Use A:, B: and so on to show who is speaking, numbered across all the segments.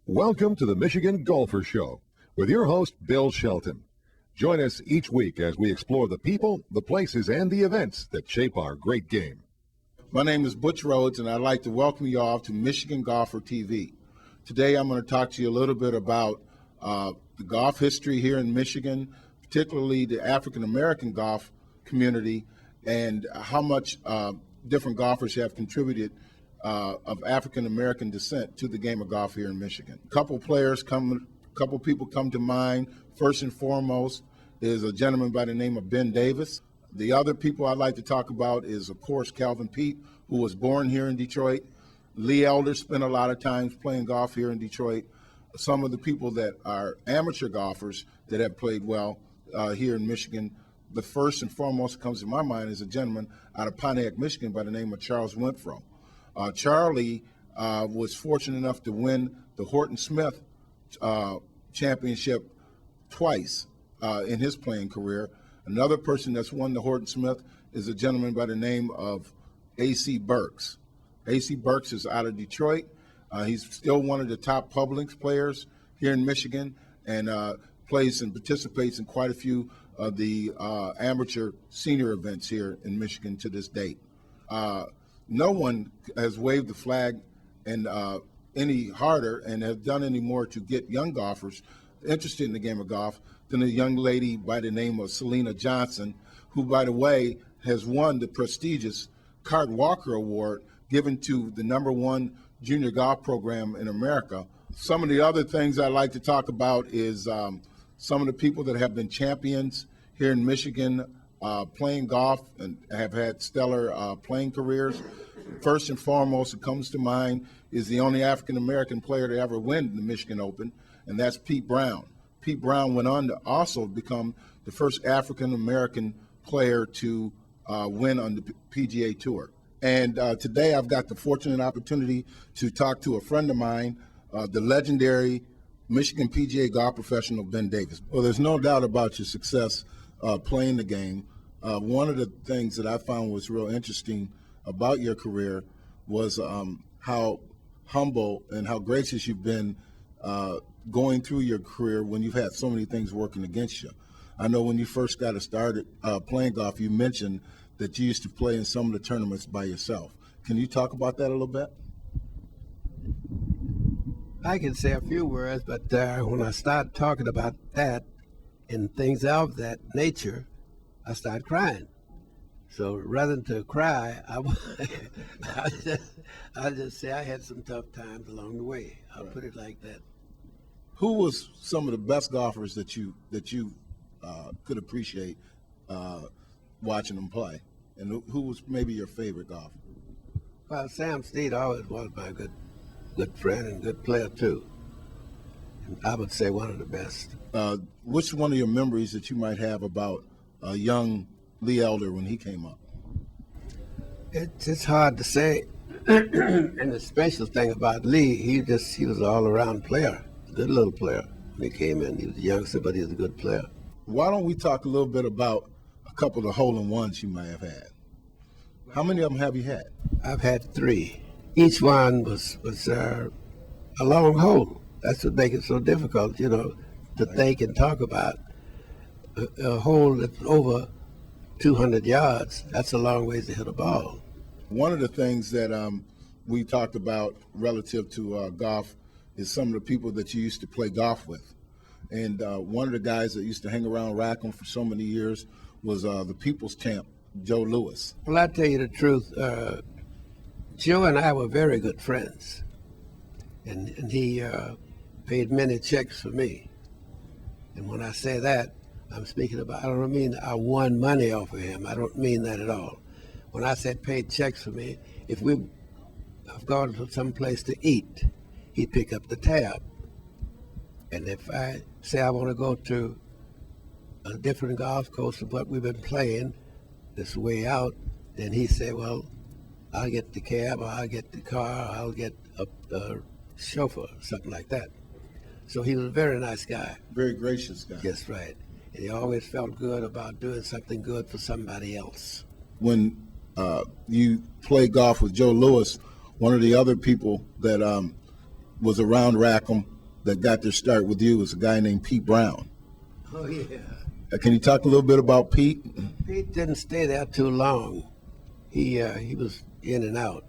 A: Welcome to the Michigan Golfer Show with your host, Bill Shelton. Join us each week as we explore the people, the places, and the events that shape our great game.
B: My name is Butch Rhodes, and I'd like to welcome you all to Michigan Golfer TV. Today I'm going to talk to you a little bit about the golf history here in Michigan, particularly the African-American golf community, and how much different golfers have contributed of African-American descent to the game of golf here in Michigan. A couple people come to mind. First and foremost is a gentleman by the name of Ben Davis. The other people I'd like to talk about is, of course, Calvin Peete, who was born here in Detroit. Lee Elder spent a lot of time playing golf here in Detroit. Some of the people that are amateur golfers that have played well here in Michigan, the first and foremost that comes to my mind is a gentleman out of Pontiac, Michigan by the name of Charles Winfro. Charlie was fortunate enough to win the Horton Smith championship twice in his playing career. Another person that's won the Horton Smith is a gentleman by the name of A.C. Burks. A.C. Burks is out of Detroit. He's still one of the top Publix players here in Michigan, and plays and participates in quite a few of the amateur senior events here in Michigan to this date. No one has waved the flag and any harder and have done any more to get young golfers interested in the game of golf than a young lady by the name of Selena Johnson, who, by the way, has won the prestigious Cart Walker Award given to the #1 junior golf program in America. Some of the other things I'd like to talk about is some of the people that have been champions here in Michigan playing golf and have had stellar playing careers. First and foremost, it comes to mind is the only African-American player to ever win the Michigan Open, and that's Pete Brown. Pete Brown went on to also become the first African-American player to win on the PGA Tour. And today I've got the fortunate opportunity to talk to a friend of mine, the legendary Michigan PGA golf professional, Ben Davis. Well, there's no doubt about your success playing the game. One of the things that I found was real interesting about your career was how humble and how gracious you've been going through your career when you've had so many things working against you. I know when you first got started playing golf, you mentioned that you used to play in some of the tournaments by yourself. Can you talk about that a little bit?
C: I can say a few words, but when I start talking about that and things of that nature, I start crying. So rather than to cry, I just say I had some tough times along the way. I'll put it like that.
B: Who was some of the best golfers that you could appreciate watching them play, and who was maybe your favorite golfer?
C: Well, Sam Snead always was my good friend and good player too. And I would say one of the best.
B: Which one of your memories that you might have about young Lee Elder when he came up?
C: It's hard to say. And the special thing about Lee, he was an all-around player, a good little player. When he came in, he was a youngster, but he was a good player.
B: Why don't we talk a little bit about a couple of the hole-in-ones you might have had? How many of them have you had?
C: I've had 3. Each one was a long hole. That's what makes it so difficult, to think and talk about. A hole that's over 200 yards, that's a long ways to hit a ball.
B: One of the things that we talked about relative to golf is some of the people that you used to play golf with. And one of the guys that used to hang around Rackham for so many years was the people's champ, Joe Louis.
C: Well, I tell you the truth, Joe and I were very good friends. And he paid many checks for me. And when I say that, I'm speaking about, I don't mean I won money off of him. I don't mean that at all. When I said paid checks for me, if we have gone to some place to eat, he'd pick up the tab. And if I say I want to go to a different golf course from what we've been playing, this way out, then he said, well, I'll get the cab, or I'll get the car, or I'll get a chauffeur, something like that. So he was a very nice guy.
B: Very gracious guy.
C: That's right. And he always felt good about doing something good for somebody else.
B: When you play golf with Joe Louis, one of the other people that was around Rackham that got their start with you was a guy named Pete Brown.
C: Oh, yeah.
B: Can you talk a little bit about Pete?
C: Pete didn't stay there too long. He was in and out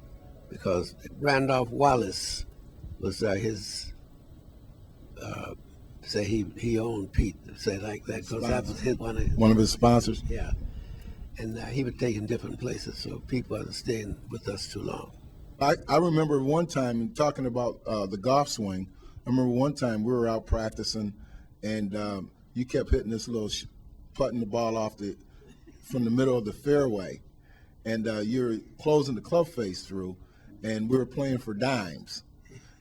C: because Randolph Wallace was his, say he owned Pete, say like that, because that was
B: One of his sponsors?
C: Yeah. And he would take him different places, so Pete wasn't staying with us too long.
B: I remember one time, talking about the golf swing, I remember one time we were out practicing, and you kept hitting this little, putting the ball off from the middle of the fairway, and you were closing the club face through, and we were playing for dimes.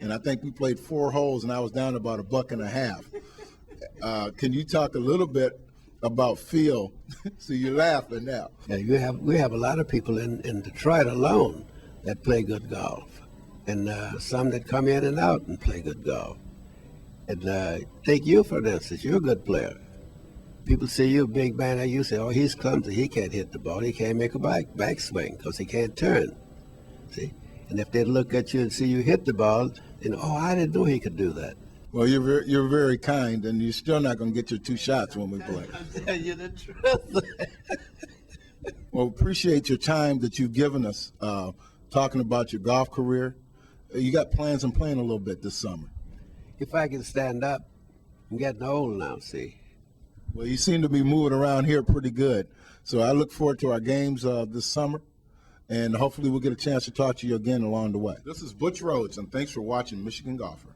B: And I think we played 4 holes, and I was down about $1.50. Can you talk a little bit about Phil? So you're laughing now.
C: Yeah, we have a lot of people in Detroit alone that play good golf, and some that come in and out and play good golf. And take you, for instance, you're a good player. People see you, big man, and you say, oh, he's clumsy, he can't hit the ball, he can't make a backswing because he can't turn. See? And if they look at you and see you hit the ball, they know, oh, I didn't know he could do that.
B: Well, you're very kind, and you're still not going to get your 2 shots when we play.
C: I'm telling you the truth.
B: Well, appreciate your time that you've given us talking about your golf career. You got plans on playing a little bit this summer.
C: If I can stand up, I'm getting old now, see.
B: Well, you seem to be moving around here pretty good. So I look forward to our games this summer, and hopefully we'll get a chance to talk to you again along the way. This is Butch Rhodes, and thanks for watching Michigan Golfer.